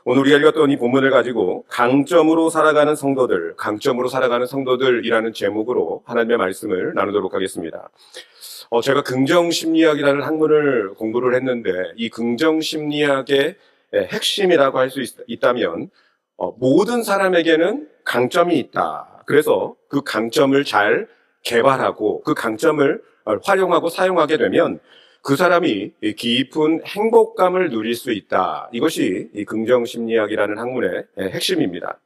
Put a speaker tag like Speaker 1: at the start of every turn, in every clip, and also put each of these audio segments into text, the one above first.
Speaker 1: 오늘 우리가 읽었던 이 본문을 가지고 강점으로 살아가는 성도들이라는 제목으로 하나님의 말씀을 나누도록 하겠습니다. 제가 긍정심리학이라는 학문을 공부를 했는데 이 긍정심리학의 핵심이라고 할 수 있다면 모든 사람에게는 강점이 있다. 그래서 그 강점을 잘 개발하고 그 강점을 활용하고 사용하게 되면 그 사람이 깊은 행복감을 누릴 수 있다. 이것이 이 긍정심리학이라는 학문의 핵심입니다.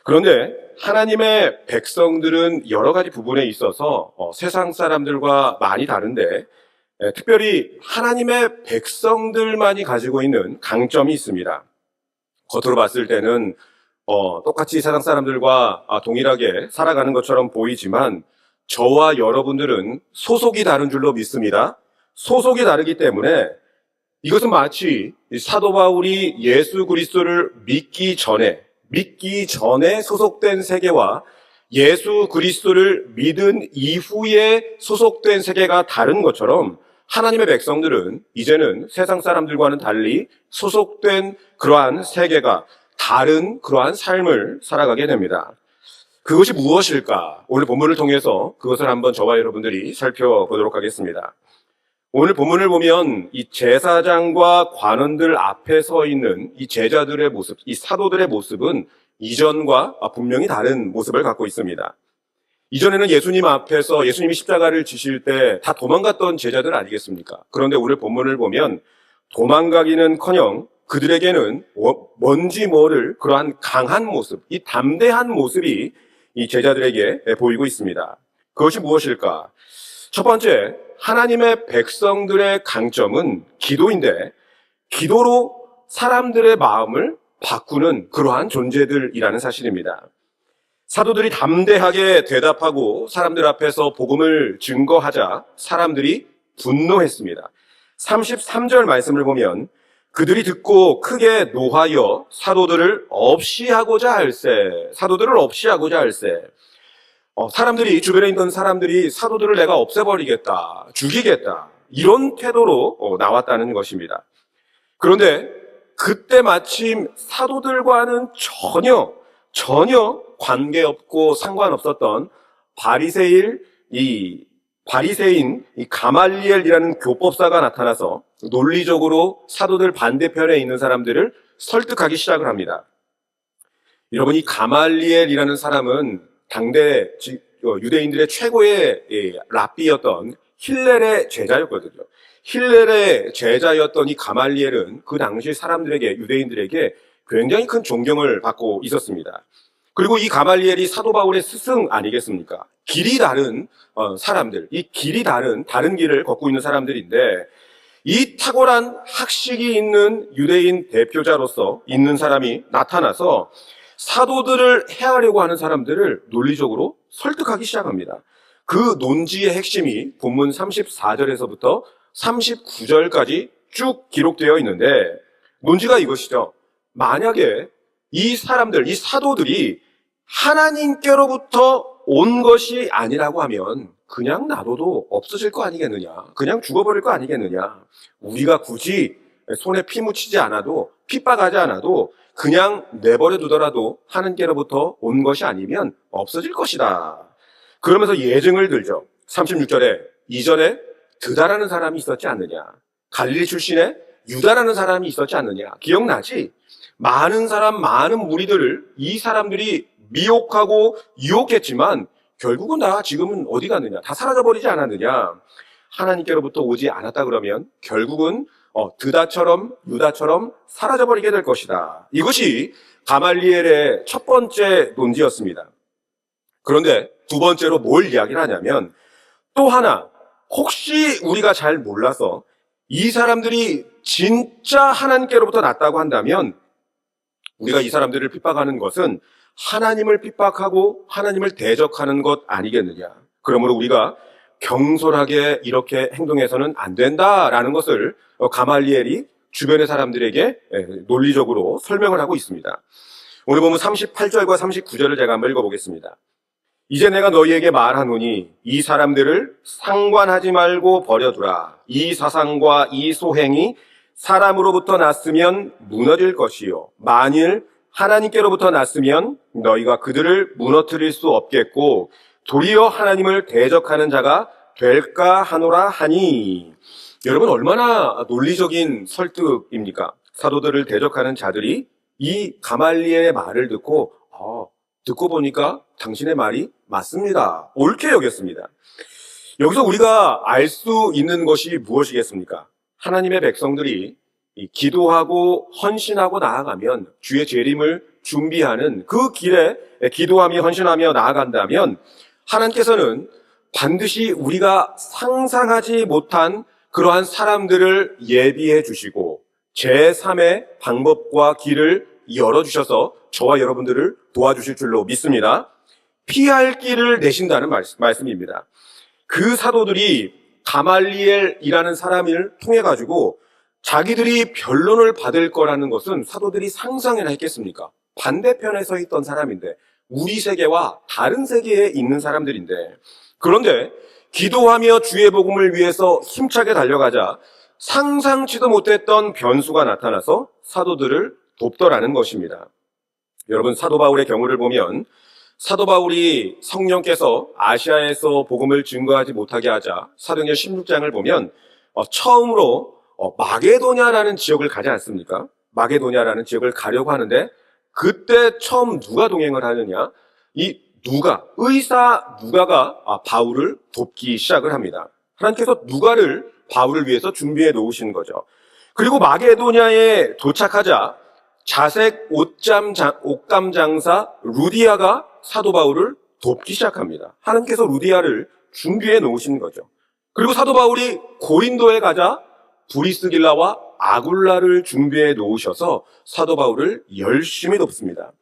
Speaker 1: 그런데 하나님의 백성들은 여러 가지 부분에 있어서 세상 사람들과 많이 다른데 특별히 하나님의 백성들만이 가지고 있는 강점이 있습니다. 겉으로 봤을 때는 똑같이 세상 사람들과 동일하게 살아가는 것처럼 보이지만 저와 여러분들은 소속이 다른 줄로 믿습니다. 소속이 다르기 때문에 이것은 마치 사도 바울이 예수 그리스도를 믿기 전에 소속된 세계와 예수 그리스도를 믿은 이후에 소속된 세계가 다른 것처럼 하나님의 백성들은 이제는 세상 사람들과는 달리 소속된 그러한 세계가 다른 그러한 삶을 살아가게 됩니다. 그것이 무엇일까? 오늘 본문을 통해서 그것을 한번 저와 여러분들이 살펴보도록 하겠습니다. 오늘 본문을 보면 이 제사장과 관원들 앞에 서 있는 이 제자들의 모습, 이 사도들의 모습은 이전과 분명히 다른 모습을 갖고 있습니다. 이전에는 예수님 앞에서 예수님이 십자가를 지실 때 다 도망갔던 제자들 아니겠습니까? 그런데 오늘 본문을 보면 도망가기는커녕 그들에게는 뭔지 모를 그러한 강한 모습, 이 담대한 모습이 이 제자들에게 보이고 있습니다. 그것이 무엇일까? 첫 번째, 하나님의 백성들의 강점은 기도인데 기도로 사람들의 마음을 바꾸는 그러한 존재들이라는 사실입니다. 사도들이 담대하게 대답하고 사람들 앞에서 복음을 증거하자 사람들이 분노했습니다. 33절 말씀을 보면 그들이 듣고 크게 노하여 사도들을 없이 하고자 할세. 사람들이, 주변에 있던 사람들이 사도들을 내가 없애버리겠다, 죽이겠다, 이런 태도로 나왔다는 것입니다. 그런데 그때 마침 사도들과는 전혀 관계없고 상관없었던 바리새인 이 가말리엘이라는 교법사가 나타나서 논리적으로 사도들 반대편에 있는 사람들을 설득하기 시작을 합니다. 여러분, 이 가말리엘이라는 사람은 당대 유대인들의 최고의 랍비였던 힐렐의 제자였거든요. 힐렐의 제자였던 이 가말리엘은 그 당시 사람들에게, 유대인들에게 굉장히 큰 존경을 받고 있었습니다. 그리고 이 가말리엘이 사도 바울의 스승 아니겠습니까? 길이 다른 사람들, 이 길이 다른 길을 걷고 있는 사람들인데 이 탁월한 학식이 있는 유대인 대표자로서 있는 사람이 나타나서 사도들을 해하려고 하는 사람들을 논리적으로 설득하기 시작합니다. 그 논지의 핵심이 본문 34절에서부터 39절까지 쭉 기록되어 있는데 논지가 이것이죠. 만약에 이 사도들이 하나님께로부터 온 것이 아니라고 하면 그냥 놔둬도 없어질 거 아니겠느냐, 그냥 죽어버릴 거 아니겠느냐, 우리가 굳이 손에 피 묻히지 않아도, 핍박하지 않아도 그냥 내버려 두더라도 하나님께로부터 온 것이 아니면 없어질 것이다. 그러면서 예증을 들죠. 36절에 이전에 드다라는 사람이 있었지 않느냐, 갈릴리 출신의 유다라는 사람이 있었지 않느냐, 기억나지? 많은 무리들을 이 사람들이 미혹하고 유혹했지만 결국은 다 지금은 어디 갔느냐, 다 사라져버리지 않았느냐. 하나님께로부터 오지 않았다 그러면 결국은 드다처럼 유다처럼 사라져버리게 될 것이다. 이것이 가말리엘의 첫 번째 논지였습니다. 그런데 두 번째로 뭘 이야기를 하냐면 또 하나, 혹시 우리가 잘 몰라서 이 사람들이 진짜 하나님께로부터 났다고 한다면 우리가 이 사람들을 핍박하는 것은 하나님을 핍박하고 하나님을 대적하는 것 아니겠느냐. 그러므로 우리가 경솔하게 이렇게 행동해서는 안 된다라는 것을 가말리엘이 주변의 사람들에게 논리적으로 설명을 하고 있습니다. 오늘 보면 38절과 39절을 제가 한번 읽어보겠습니다. 이제 내가 너희에게 말하노니 이 사람들을 상관하지 말고 버려두라. 이 사상과 이 소행이 사람으로부터 났으면 무너질 것이요 만일 하나님께로부터 났으면 너희가 그들을 무너뜨릴 수 없겠고 도리어 하나님을 대적하는 자가 될까 하노라 하니. 여러분, 얼마나 논리적인 설득입니까? 사도들을 대적하는 자들이 이 가말리엘의 말을 듣고 듣고 보니까 당신의 말이 맞습니다, 옳게 여겼습니다. 여기서 우리가 알 수 있는 것이 무엇이겠습니까? 하나님의 백성들이 기도하고 헌신하고 나아가면 주의 재림을 준비하는 그 길에 기도하며 헌신하며 나아간다면 하나님께서는 반드시 우리가 상상하지 못한 그러한 사람들을 예비해 주시고 제3의 방법과 길을 열어주셔서 저와 여러분들을 도와주실 줄로 믿습니다. 피할 길을 내신다는 말씀입니다. 그 사도들이 가말리엘이라는 사람을 통해 가지고 자기들이 변론을 받을 거라는 것은 사도들이 상상이나 했겠습니까? 반대편에 서 있던 사람인데, 우리 세계와 다른 세계에 있는 사람들인데, 그런데 기도하며 주의 복음을 위해서 힘차게 달려가자 상상치도 못했던 변수가 나타나서 사도들을 돕더라는 것입니다. 여러분, 사도 바울의 경우를 보면 사도 바울이 성령께서 아시아에서 복음을 증거하지 못하게 하자 사도행전 16장을 보면 처음으로 마게도냐라는 지역을 가지 않습니까? 마게도냐라는 지역을 가려고 하는데 그때 처음 누가 동행을 하느냐? 이 의사 누가가 바울을 돕기 시작을 합니다. 하나님께서 누가를 바울을 위해서 준비해 놓으신 거죠. 그리고 마게도냐에 도착하자 자색 옷감 장사 루디아가 사도 바울을 돕기 시작합니다. 하나님께서 루디아를 준비해 놓으신 거죠. 그리고 사도 바울이 고린도에 가자 브리스길라와 아굴라를 준비해 놓으셔서 사도 바울을 열심히 돕습니다.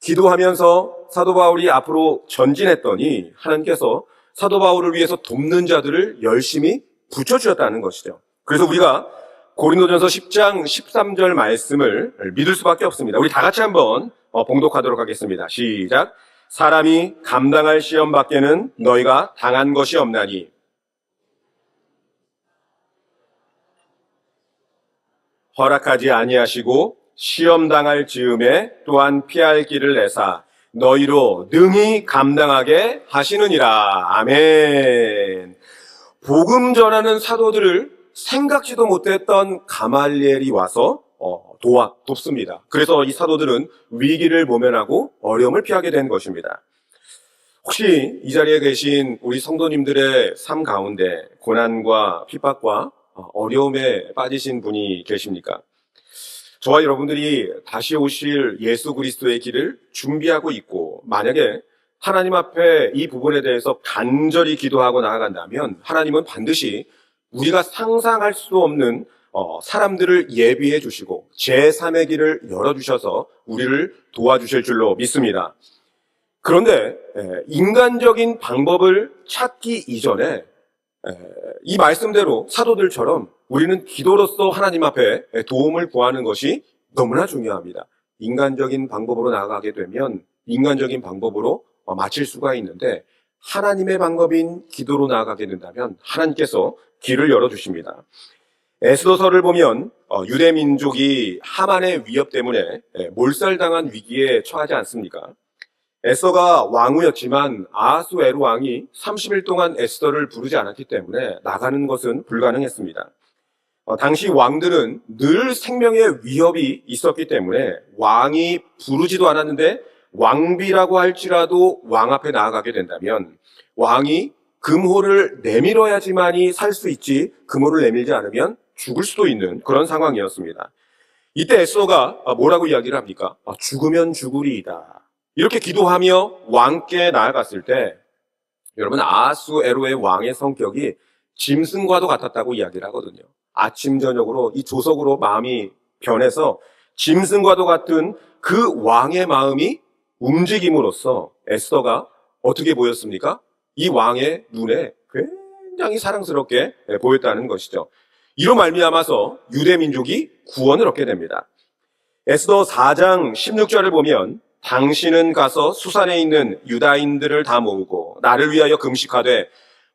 Speaker 1: 기도하면서 사도 바울이 앞으로 전진했더니 하나님께서 사도 바울을 위해서 돕는 자들을 열심히 붙여주셨다는 것이죠. 그래서 우리가 고린도전서 10장 13절 말씀을 믿을 수밖에 없습니다. 우리 다 같이 한번 봉독하도록 하겠습니다. 시작. 사람이 감당할 시험 밖에는 너희가 당한 것이 없나니 허락하지 아니하시고 시험 당할 즈음에 또한 피할 길을 내사 너희로 능히 감당하게 하시느니라. 아멘. 복음 전하는 사도들을 생각지도 못했던 가말리엘이 와서 돕습니다. 그래서 이 사도들은 위기를 모면하고 어려움을 피하게 된 것입니다. 혹시 이 자리에 계신 우리 성도님들의 삶 가운데 고난과 핍박과 어려움에 빠지신 분이 계십니까? 저와 여러분들이 다시 오실 예수 그리스도의 길을 준비하고 있고 만약에 하나님 앞에 이 부분에 대해서 간절히 기도하고 나아간다면 하나님은 반드시 우리가 상상할 수 없는 사람들을 예비해 주시고 제3의 길을 열어주셔서 우리를 도와주실 줄로 믿습니다. 그런데 인간적인 방법을 찾기 이전에 이 말씀대로 사도들처럼 우리는 기도로서 하나님 앞에 도움을 구하는 것이 너무나 중요합니다. 인간적인 방법으로 나아가게 되면 인간적인 방법으로 마칠 수가 있는데 하나님의 방법인 기도로 나아가게 된다면 하나님께서 길을 열어주십니다. 에스더서를 보면 유대 민족이 하만의 위협 때문에 몰살당한 위기에 처하지 않습니까? 에스더가 왕후였지만 아하수에로 왕이 30일 동안 에스더를 부르지 않았기 때문에 나가는 것은 불가능했습니다. 당시 왕들은 늘 생명의 위협이 있었기 때문에 왕이 부르지도 않았는데 왕비라고 할지라도 왕 앞에 나아가게 된다면 왕이 금호를 내밀어야지만이 살 수 있지 금호를 내밀지 않으면 죽을 수도 있는 그런 상황이었습니다. 이때 에스더가 뭐라고 이야기를 합니까? 죽으면 죽으리이다. 이렇게 기도하며 왕께 나아갔을 때 여러분 아하수에로의 왕의 성격이 짐승과도 같았다고 이야기를 하거든요. 아침 저녁으로 이 조석으로 마음이 변해서 짐승과도 같은 그 왕의 마음이 움직임으로써 에스더가 어떻게 보였습니까? 이 왕의 눈에 굉장히 사랑스럽게 보였다는 것이죠. 이로 말미암아서 유대 민족이 구원을 얻게 됩니다. 에스더 4장 16절을 보면 당신은 가서 수산에 있는 유다인들을 다 모으고 나를 위하여 금식하되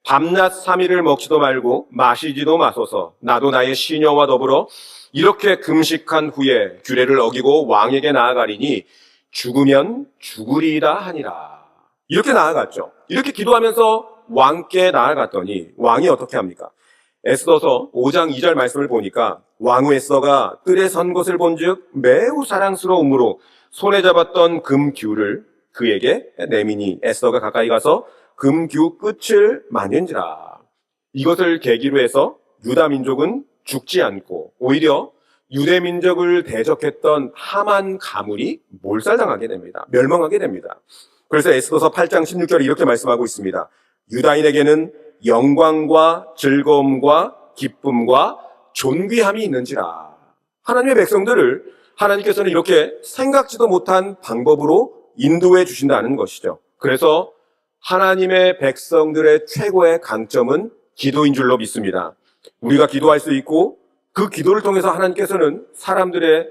Speaker 1: 밤낮 3일을 먹지도 말고 마시지도 마소서. 나도 나의 시녀와 더불어 이렇게 금식한 후에 규례를 어기고 왕에게 나아가리니 죽으면 죽으리이다 하니라. 이렇게 나아갔죠. 이렇게 기도하면서 왕께 나아갔더니 왕이 어떻게 합니까? 에스더서 5장 2절 말씀을 보니까 왕후 에스더가 뜰에 선 것을 본즉 매우 사랑스러움으로 손에 잡았던 금규를 그에게 내미니 에스더가 가까이 가서 금규 끝을 만진지라. 이것을 계기로 해서 유다 민족은 죽지 않고 오히려 유대 민족을 대적했던 하만 가문이 몰살당하게 됩니다. 멸망하게 됩니다. 그래서 에스더서 8장 16절에 이렇게 말씀하고 있습니다. 유다인에게는 영광과 즐거움과 기쁨과 존귀함이 있는지라. 하나님의 백성들을 하나님께서는 이렇게 생각지도 못한 방법으로 인도해 주신다는 것이죠. 그래서 하나님의 백성들의 최고의 강점은 기도인 줄로 믿습니다. 우리가 기도할 수 있고 그 기도를 통해서 하나님께서는 사람들의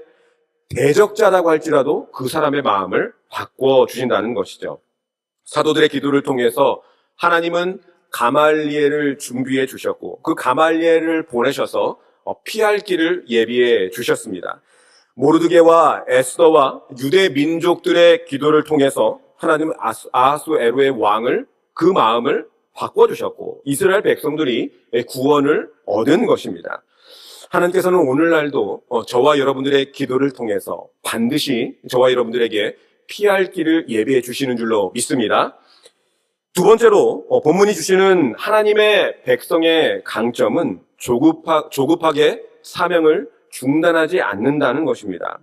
Speaker 1: 대적자라고 할지라도 그 사람의 마음을 바꿔주신다는 것이죠. 사도들의 기도를 통해서 하나님은 가말리엘을 준비해 주셨고 그 가말리엘을 보내셔서 피할 길을 예비해 주셨습니다. 모르드게와 에스더와 유대 민족들의 기도를 통해서 하나님은 아하수에로의 왕을 그 마음을 바꿔주셨고 이스라엘 백성들이 구원을 얻은 것입니다. 하나님께서는 오늘날도 저와 여러분들의 기도를 통해서 반드시 저와 여러분들에게 피할 길을 예비해 주시는 줄로 믿습니다. 두 번째로 본문이 주시는 하나님의 백성의 강점은 조급하게 사명을 중단하지 않는다는 것입니다.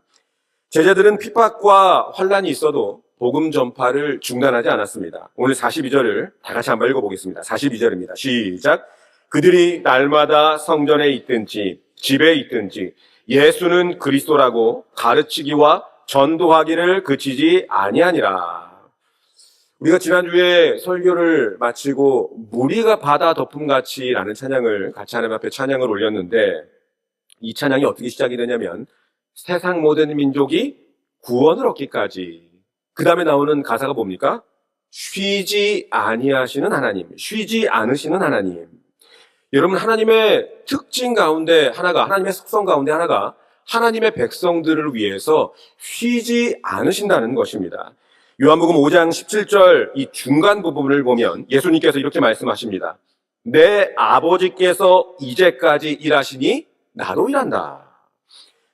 Speaker 1: 제자들은 핍박과 환난이 있어도 복음 전파를 중단하지 않았습니다. 오늘 42절을 다 같이 한번 읽어보겠습니다. 42절입니다. 시작. 그들이 날마다 성전에 있든지 집에 있든지 예수는 그리스도라고 가르치기와 전도하기를 그치지 아니하니라. 우리가 지난주에 설교를 마치고 무리가 바다 덮음같이라는 찬양을 같이 하나님 앞에 찬양을 올렸는데 이 찬양이 어떻게 시작이 되냐면 세상 모든 민족이 구원을 얻기까지. 그 다음에 나오는 가사가 뭡니까? 쉬지 아니하시는 하나님, 쉬지 않으시는 하나님. 여러분, 하나님의 특징 가운데 하나가, 하나님의 속성 가운데 하나가 하나님의 백성들을 위해서 쉬지 않으신다는 것입니다. 요한복음 5장 17절 이 중간 부분을 보면 예수님께서 이렇게 말씀하십니다. 내 아버지께서 이제까지 일하시니 나도 일한다.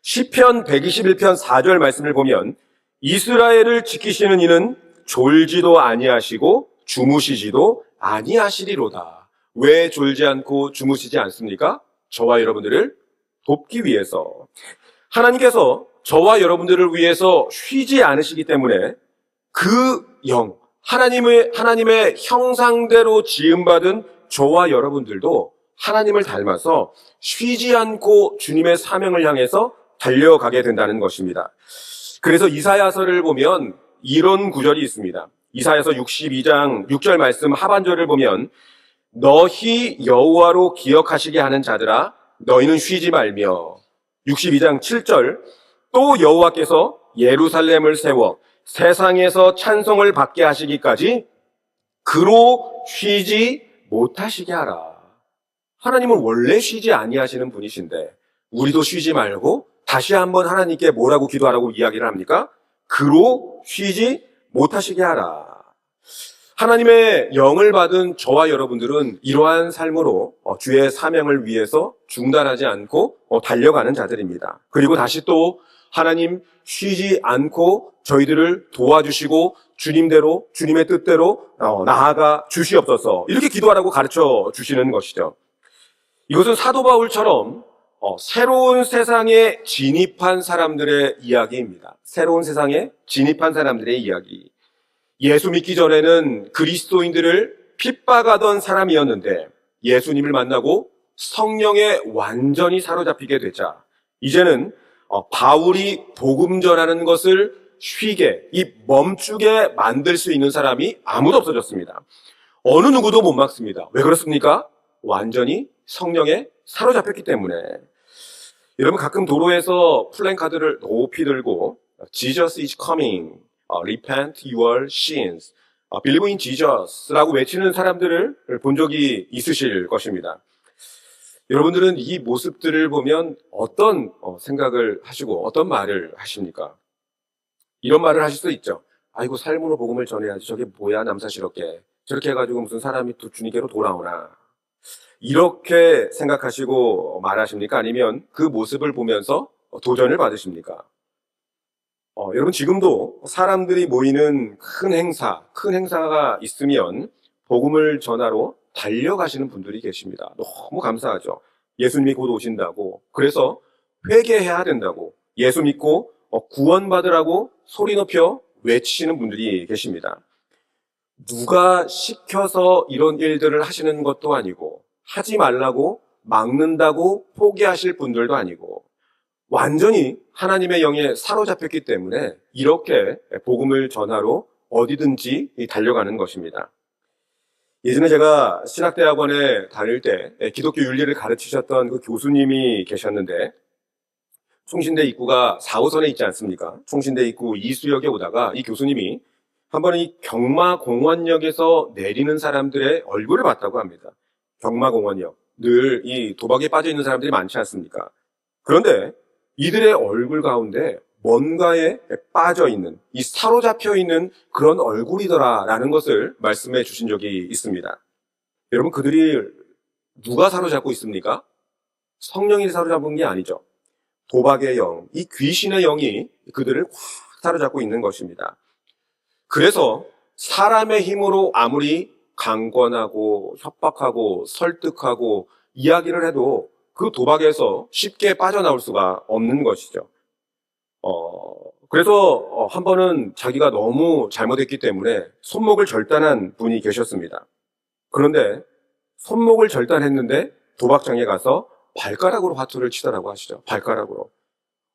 Speaker 1: 시편 121편 4절 말씀을 보면 이스라엘을 지키시는 이는 졸지도 아니하시고 주무시지도 아니하시리로다. 왜 졸지 않고 주무시지 않습니까? 저와 여러분들을 돕기 위해서. 하나님께서 저와 여러분들을 위해서 쉬지 않으시기 때문에 그 영, 하나님의 형상대로 지음받은 저와 여러분들도 하나님을 닮아서 쉬지 않고 주님의 사명을 향해서 달려가게 된다는 것입니다. 그래서 이사야서를 보면 이런 구절이 있습니다. 이사야서 62장 6절 말씀 하반절을 보면 너희 여호와로 기억하시게 하는 자들아 너희는 쉬지 말며 62장 7절 또 여호와께서 예루살렘을 세워 세상에서 찬송을 받게 하시기까지 그로 쉬지 못하시게 하라. 하나님은 원래 쉬지 아니하시는 분이신데 우리도 쉬지 말고 다시 한번 하나님께 뭐라고 기도하라고 이야기를 합니까? 그로 쉬지 못하시게 하라. 하나님의 영을 받은 저와 여러분들은 이러한 삶으로 주의 사명을 위해서 중단하지 않고 달려가는 자들입니다. 그리고 다시 또 하나님 쉬지 않고 저희들을 도와주시고 주님대로 주님의 뜻대로 나아가 주시옵소서 이렇게 기도하라고 가르쳐 주시는 것이죠. 이것은 사도 바울처럼 새로운 세상에 진입한 사람들의 이야기입니다. 새로운 세상에 진입한 사람들의 이야기. 예수 믿기 전에는 그리스도인들을 핍박하던 사람이었는데 예수님을 만나고 성령에 완전히 사로잡히게 되자 이제는 바울이 복음 전하는 것을 쉬게, 멈추게 만들 수 있는 사람이 아무도 없어졌습니다. 어느 누구도 못 막습니다. 왜 그렇습니까? 완전히 성령에 사로잡혔기 때문에. 여러분 가끔 도로에서 플랜카드를 높이 들고 Jesus is coming, repent your sins, Believe in Jesus라고 외치는 사람들을 본 적이 있으실 것입니다. 여러분들은 이 모습들을 보면 어떤 생각을 하시고 어떤 말을 하십니까? 이런 말을 하실 수 있죠. 아이고, 삶으로 복음을 전해야지. 저게 뭐야, 남사스럽게. 저렇게 해가지고 무슨 사람이 또 주님께로 돌아오나. 이렇게 생각하시고 말하십니까? 아니면 그 모습을 보면서 도전을 받으십니까? 여러분, 지금도 사람들이 모이는 큰 행사가 있으면 복음을 전하러 달려가시는 분들이 계십니다. 너무 감사하죠. 예수님이 곧 오신다고. 그래서 회개해야 된다고. 예수 믿고 구원받으라고 소리 높여 외치시는 분들이 계십니다. 누가 시켜서 이런 일들을 하시는 것도 아니고, 하지 말라고 막는다고 포기하실 분들도 아니고, 완전히 하나님의 영에 사로잡혔기 때문에 이렇게 복음을 전하러 어디든지 달려가는 것입니다. 예전에 제가 신학대학원에 다닐 때 기독교 윤리를 가르치셨던 그 교수님이 계셨는데, 총신대 입구가 4호선에 있지 않습니까? 총신대 입구 이수역에 오다가 이 교수님이 한 번은 이 경마공원역에서 내리는 사람들의 얼굴을 봤다고 합니다. 경마공원역. 늘 이 도박에 빠져 있는 사람들이 많지 않습니까? 그런데 이들의 얼굴 가운데 뭔가에 빠져 있는, 이 사로잡혀 있는 그런 얼굴이더라라는 것을 말씀해 주신 적이 있습니다. 여러분, 그들이 누가 사로잡고 있습니까? 성령이 사로잡은 게 아니죠. 도박의 영, 이 귀신의 영이 그들을 확 사로잡고 있는 것입니다. 그래서 사람의 힘으로 아무리 강권하고 협박하고 설득하고 이야기를 해도 그 도박에서 쉽게 빠져나올 수가 없는 것이죠. 그래서 한 번은 자기가 너무 잘못했기 때문에 손목을 절단한 분이 계셨습니다. 그런데 손목을 절단했는데 도박장에 가서 발가락으로 화투를 치더라고 하시죠. 발가락으로.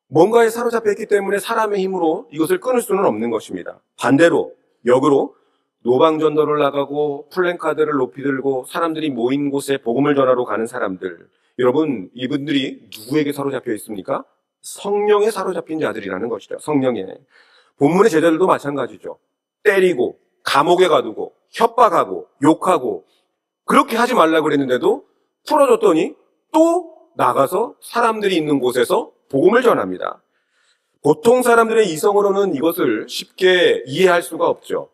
Speaker 1: 뭔가에 사로잡혀 있기 때문에 사람의 힘으로 이것을 끊을 수는 없는 것입니다. 반대로, 역으로 노방전도를 나가고 플랜카드를 높이 들고 사람들이 모인 곳에 복음을 전하러 가는 사람들, 여러분, 이분들이 누구에게 사로잡혀 있습니까? 성령에 사로잡힌 자들이라는 것이죠. 성령에. 본문의 제자들도 마찬가지죠. 때리고 감옥에 가두고 협박하고 욕하고 그렇게 하지 말라고 그랬는데도 풀어줬더니 또 나가서 사람들이 있는 곳에서 복음을 전합니다. 보통 사람들의 이성으로는 이것을 쉽게 이해할 수가 없죠.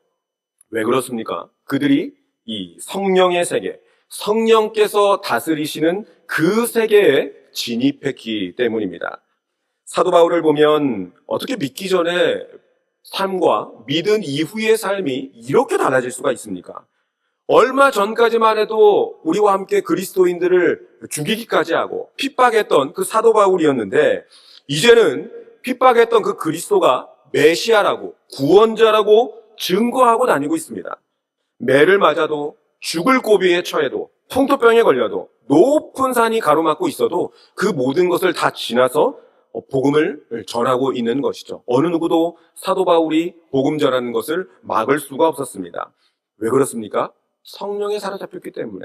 Speaker 1: 왜 그렇습니까? 그들이 이 성령의 세계, 성령께서 다스리시는 그 세계에 진입했기 때문입니다. 사도 바울을 보면 어떻게 믿기 전에 삶과 믿은 이후의 삶이 이렇게 달라질 수가 있습니까? 얼마 전까지만 해도 우리와 함께 그리스도인들을 죽이기까지 하고 핍박했던 그 사도 바울이었는데, 이제는 핍박했던 그 그리스도가 메시아라고 구원자라고 증거하고 다니고 있습니다. 매를 맞아도 죽을 고비에 처해도 풍토병에 걸려도 높은 산이 가로막고 있어도 그 모든 것을 다 지나서 복음을 전하고 있는 것이죠. 어느 누구도 사도 바울이 복음 전하는 것을 막을 수가 없었습니다. 왜 그렇습니까? 성령에 사로잡혔기 때문에.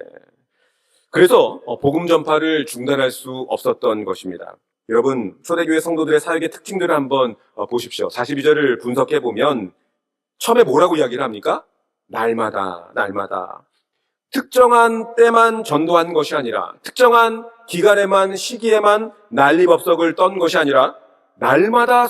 Speaker 1: 그래서 복음 전파를 중단할 수 없었던 것입니다. 여러분, 초대교회 성도들의 사역의 특징들을 한번 보십시오. 42절을 분석해 보면 처음에 뭐라고 이야기를 합니까? 날마다. 특정한 때만 전도한 것이 아니라, 특정한 기간에만, 시기에만 난리법석을 떤 것이 아니라 날마다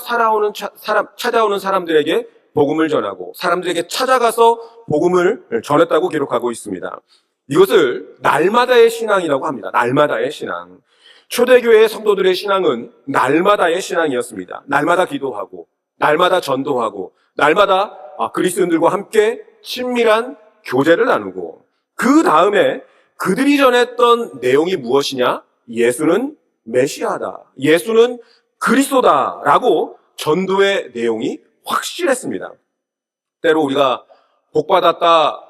Speaker 1: 찾아오는 사람들에게 복음을 전하고 사람들에게 찾아가서 복음을 전했다고 기록하고 있습니다. 이것을 날마다의 신앙이라고 합니다. 날마다의 신앙. 초대교회의 성도들의 신앙은 날마다의 신앙이었습니다. 날마다 기도하고, 날마다 전도하고, 날마다 그리스도인들과 함께 친밀한 교제를 나누고, 그 다음에 그들이 전했던 내용이 무엇이냐? 예수는 메시아다. 예수는 그리스도다라고 전도의 내용이 확실했습니다. 때로 우리가 복받았다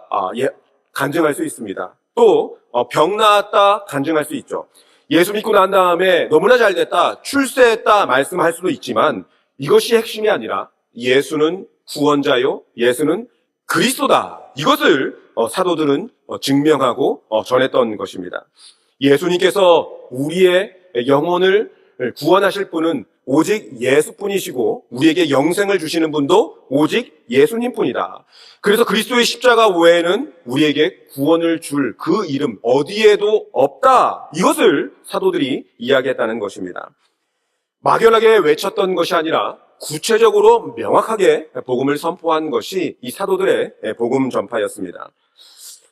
Speaker 1: 간증할 수 있습니다. 또 병 나았다 간증할 수 있죠. 예수 믿고 난 다음에 너무나 잘 됐다, 출세했다 말씀할 수도 있지만 이것이 핵심이 아니라 예수는 구원자요, 예수는 그리스도다. 이것을 사도들은 증명하고 전했던 것입니다. 예수님께서 우리의 영혼을 구원하실 분은 오직 예수뿐이시고 우리에게 영생을 주시는 분도 오직 예수님뿐이다. 그래서 그리스도의 십자가 외에는 우리에게 구원을 줄 그 이름 어디에도 없다. 이것을 사도들이 이야기했다는 것입니다. 막연하게 외쳤던 것이 아니라 구체적으로 명확하게 복음을 선포한 것이 이 사도들의 복음 전파였습니다.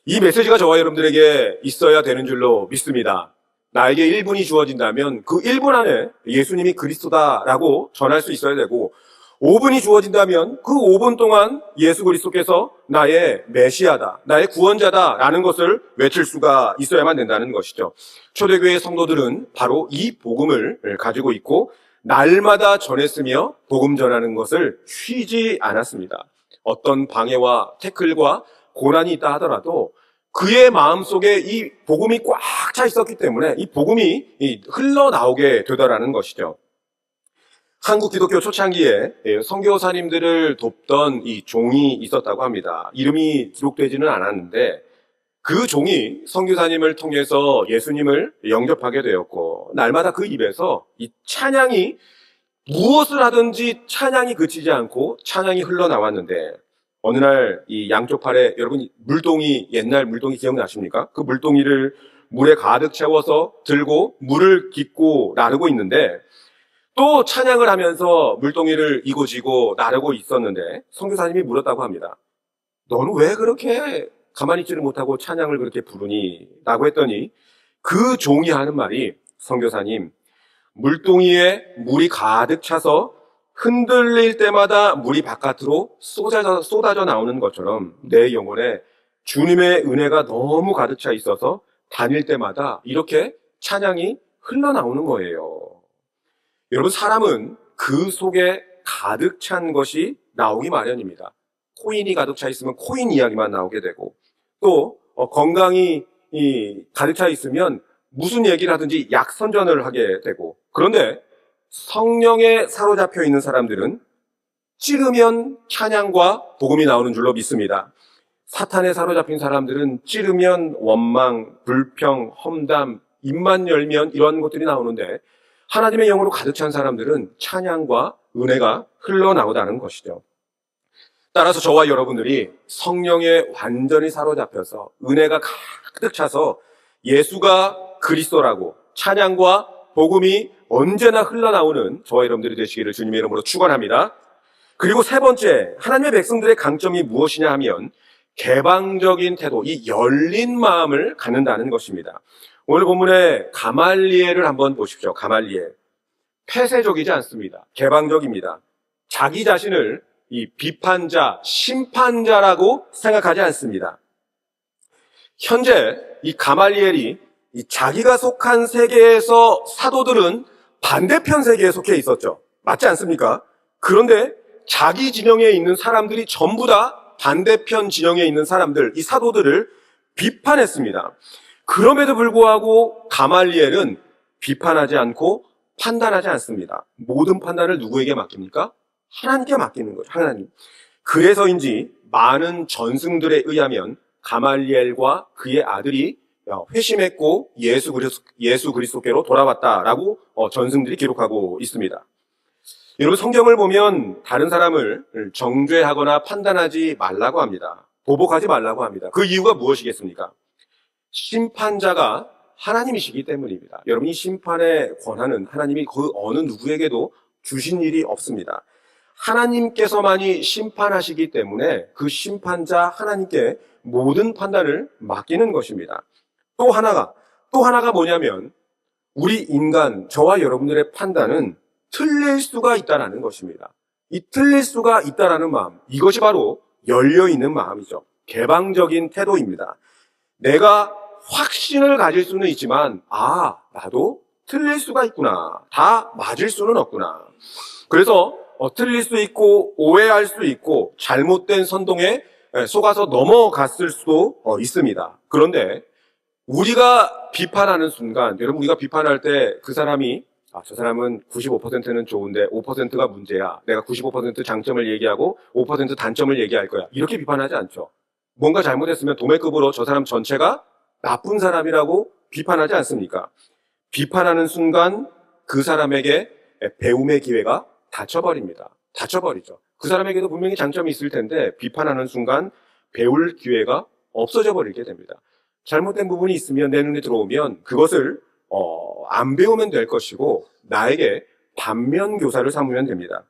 Speaker 1: 이 메시지가 저와 여러분들에게 있어야 되는 줄로 믿습니다. 나에게 1분이 주어진다면 그 1분 안에 예수님이 그리스도다라고 전할 수 있어야 되고, 5분이 주어진다면 그 5분 동안 예수 그리스도께서 나의 메시아다, 나의 구원자다라는 것을 외칠 수가 있어야만 된다는 것이죠. 초대교회 성도들은 바로 이 복음을 가지고 있고 날마다 전했으며 복음 전하는 것을 쉬지 않았습니다. 어떤 방해와 태클과 고난이 있다 하더라도 그의 마음속에 이 복음이 꽉 차 있었기 때문에 이 복음이 흘러나오게 되더라는 것이죠. 한국 기독교 초창기에 선교사님들을 돕던 이 종이 있었다고 합니다. 이름이 기록되지는 않았는데 그 종이 선교사님을 통해서 예수님을 영접하게 되었고, 날마다 그 입에서 이 찬양이, 무엇을 하든지 찬양이 그치지 않고 찬양이 흘러나왔는데, 어느 날 이 양쪽 팔에, 여러분 물동이, 옛날 물동이 기억나십니까? 그 물동이를 물에 가득 채워서 들고 물을 깃고 나르고 있는데, 또 찬양을 하면서 물동이를 이고지고 나르고 있었는데 선교사님이 물었다고 합니다. 너는 왜 그렇게 가만히 있지를 못하고 찬양을 그렇게 부르니? 라고 했더니 그 종이 하는 말이, 선교사님, 물동이에 물이 가득 차서 흔들릴 때마다 물이 바깥으로 쏟아져 나오는 것처럼 내 영혼에 주님의 은혜가 너무 가득 차 있어서 다닐 때마다 이렇게 찬양이 흘러나오는 거예요. 여러분, 사람은 그 속에 가득 찬 것이 나오기 마련입니다. 코인이 가득 차 있으면 코인 이야기만 나오게 되고, 또 건강이 가득 차 있으면 무슨 얘기를 하든지 약선전을 하게 되고, 그런데 성령에 사로잡혀 있는 사람들은 찌르면 찬양과 복음이 나오는 줄로 믿습니다. 사탄에 사로잡힌 사람들은 찌르면 원망, 불평, 험담, 입만 열면 이런 것들이 나오는데, 하나님의 영으로 가득 찬 사람들은 찬양과 은혜가 흘러나오다는 것이죠. 따라서 저와 여러분들이 성령에 완전히 사로잡혀서 은혜가 가득 차서 예수가 그리스도라고 찬양과 복음이 언제나 흘러나오는 저와 여러분들이 되시기를 주님의 이름으로 축원합니다. 그리고 세 번째, 하나님의 백성들의 강점이 무엇이냐 하면 개방적인 태도, 이 열린 마음을 갖는다는 것입니다. 오늘 본문의 가말리엘을 한번 보십시오. 가말리엘. 폐쇄적이지 않습니다. 개방적입니다. 자기 자신을 이 비판자, 심판자라고 생각하지 않습니다. 현재 이 가말리엘이 이 자기가 속한 세계에서 사도들은 반대편 세계에 속해 있었죠. 맞지 않습니까? 그런데 자기 진영에 있는 사람들이 전부 다 반대편 진영에 있는 사람들, 이 사도들을 비판했습니다. 그럼에도 불구하고 가말리엘은 비판하지 않고 판단하지 않습니다. 모든 판단을 누구에게 맡깁니까? 하나님께 맡기는 거죠. 하나님. 그래서인지 많은 전승들에 의하면 가말리엘과 그의 아들이 회심했고 예수 그리스도께로 돌아왔다라고 전승들이 기록하고 있습니다. 여러분, 성경을 보면 다른 사람을 정죄하거나 판단하지 말라고 합니다. 보복하지 말라고 합니다. 그 이유가 무엇이겠습니까? 심판자가 하나님이시기 때문입니다. 여러분, 이 심판의 권한은 하나님이 그 어느 누구에게도 주신 일이 없습니다. 하나님께서만이 심판하시기 때문에 그 심판자 하나님께 모든 판단을 맡기는 것입니다. 또 하나가 뭐냐면 우리 인간, 저와 여러분들의 판단은 틀릴 수가 있다는 것입니다. 이 틀릴 수가 있다는 마음, 이것이 바로 열려있는 마음이죠. 개방적인 태도입니다. 내가 확신을 가질 수는 있지만, 나도 틀릴 수가 있구나. 다 맞을 수는 없구나. 그래서 틀릴 수 있고 오해할 수 있고 잘못된 선동에 속아서 넘어갔을 수도 있습니다. 그런데 우리가 비판하는 순간, 여러분, 우리가 비판할 때 그 사람이 저 사람은 95%는 좋은데 5%가 문제야. 내가 95% 장점을 얘기하고 5% 단점을 얘기할 거야. 이렇게 비판하지 않죠. 뭔가 잘못했으면 도매급으로 저 사람 전체가 나쁜 사람이라고 비판하지 않습니까? 비판하는 순간 그 사람에게 배움의 기회가 닫혀버립니다. 닫혀버리죠. 그 사람에게도 분명히 장점이 있을 텐데 비판하는 순간 배울 기회가 없어져 버리게 됩니다. 잘못된 부분이 있으면 내 눈에 들어오면 그것을 안 배우면 될 것이고 나에게 반면 교사를 삼으면 됩니다.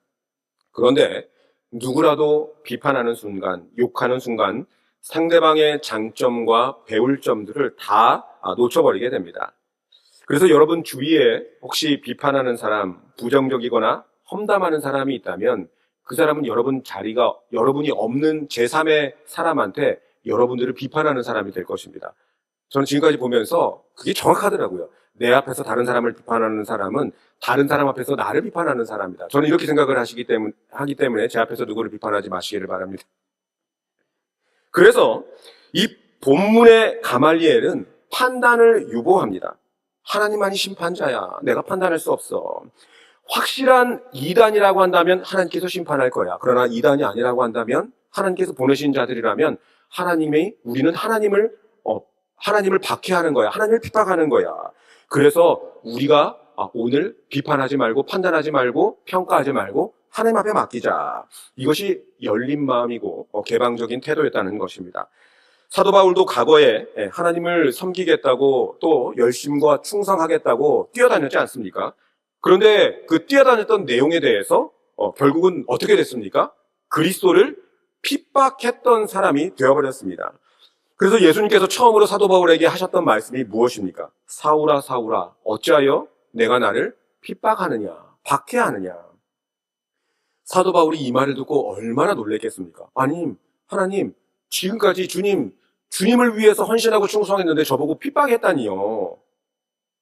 Speaker 1: 그런데 누구라도 비판하는 순간, 욕하는 순간 상대방의 장점과 배울 점들을 다 놓쳐버리게 됩니다. 그래서 여러분 주위에 혹시 비판하는 사람, 부정적이거나 험담하는 사람이 있다면 그 사람은 여러분이 없는 제3의 사람한테 여러분들을 비판하는 사람이 될 것입니다. 저는 지금까지 보면서 그게 정확하더라고요. 내 앞에서 다른 사람을 비판하는 사람은 다른 사람 앞에서 나를 비판하는 사람이다. 저는 이렇게 생각을 하기 때문에 제 앞에서 누구를 비판하지 마시기를 바랍니다. 그래서 이 본문의 가말리엘은 판단을 유보합니다. 하나님만이 심판자야. 내가 판단할 수 없어. 확실한 이단이라고 한다면 하나님께서 심판할 거야. 그러나 이단이 아니라고 한다면 하나님께서 보내신 자들이라면 우리는 하나님을 박해하는 거야. 하나님을 핍박하는 거야. 그래서 우리가 오늘 비판하지 말고 판단하지 말고 평가하지 말고 하나님 앞에 맡기자. 이것이 열린 마음이고 개방적인 태도였다는 것입니다. 사도 바울도 과거에 하나님을 섬기겠다고 또 열심과 충성하겠다고 뛰어다녔지 않습니까? 그런데 그 뛰어다녔던 내용에 대해서 결국은 어떻게 됐습니까? 그리스도를 핍박했던 사람이 되어버렸습니다. 그래서 예수님께서 처음으로 사도 바울에게 하셨던 말씀이 무엇입니까? 사울아 사울아 어찌하여 내가 나를 핍박하느냐 박해하느냐. 사도 바울이 이 말을 듣고 얼마나 놀랬겠습니까? 아니 하나님 지금까지 주님을 위해서 헌신하고 충성했는데 저보고 핍박했다니요.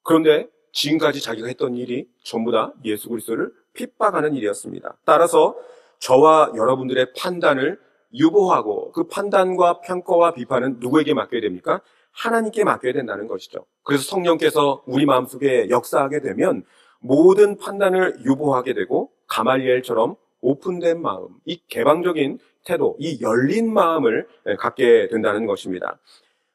Speaker 1: 그런데 지금까지 자기가 했던 일이 전부 다 예수 그리스도를 핍박하는 일이었습니다. 따라서 저와 여러분들의 판단을 유보하고 그 판단과 평가와 비판은 누구에게 맡겨야 됩니까? 하나님께 맡겨야 된다는 것이죠. 그래서 성령께서 우리 마음속에 역사하게 되면 모든 판단을 유보하게 되고 가말리엘처럼 오픈된 마음, 이 개방적인 태도, 이 열린 마음을 갖게 된다는 것입니다.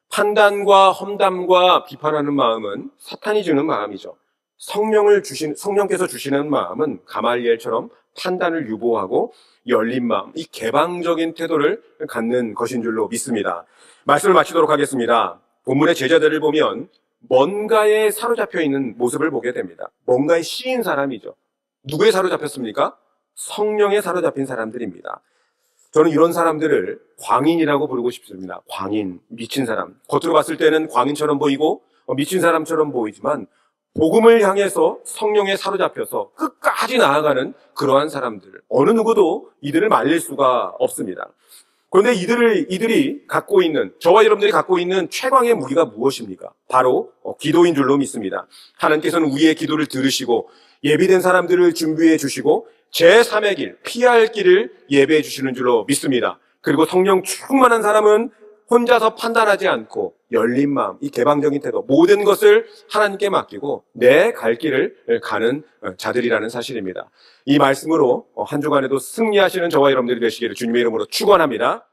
Speaker 1: 판단과 험담과 비판하는 마음은 사탄이 주는 마음이죠. 성령께서 주시는 마음은 가말리엘처럼 판단을 유보하고 열린 마음, 이 개방적인 태도를 갖는 것인 줄로 믿습니다. 말씀을 마치도록 하겠습니다. 본문의 제자들을 보면 뭔가에 사로잡혀 있는 모습을 보게 됩니다. 뭔가에 씌인 사람이죠. 누구에 사로잡혔습니까? 성령에 사로잡힌 사람들입니다. 저는 이런 사람들을 광인이라고 부르고 싶습니다. 광인, 미친 사람. 겉으로 봤을 때는 광인처럼 보이고 미친 사람처럼 보이지만 복음을 향해서 성령에 사로잡혀서 끝까지 나아가는 그러한 사람들. 어느 누구도 이들을 말릴 수가 없습니다. 그런데 이들이 갖고 있는, 저와 여러분들이 갖고 있는 최강의 무기가 무엇입니까? 바로 기도인 줄로 믿습니다. 하나님께서는 우리의 기도를 들으시고 예비된 사람들을 준비해 주시고 제3의 길, 피할 길을 예배해 주시는 줄로 믿습니다. 그리고 성령 충만한 사람은 혼자서 판단하지 않고 열린 마음, 이 개방적인 태도, 모든 것을 하나님께 맡기고 내 갈 길을 가는 자들이라는 사실입니다. 이 말씀으로 한 주간에도 승리하시는 저와 여러분들이 되시기를 주님의 이름으로 축원합니다.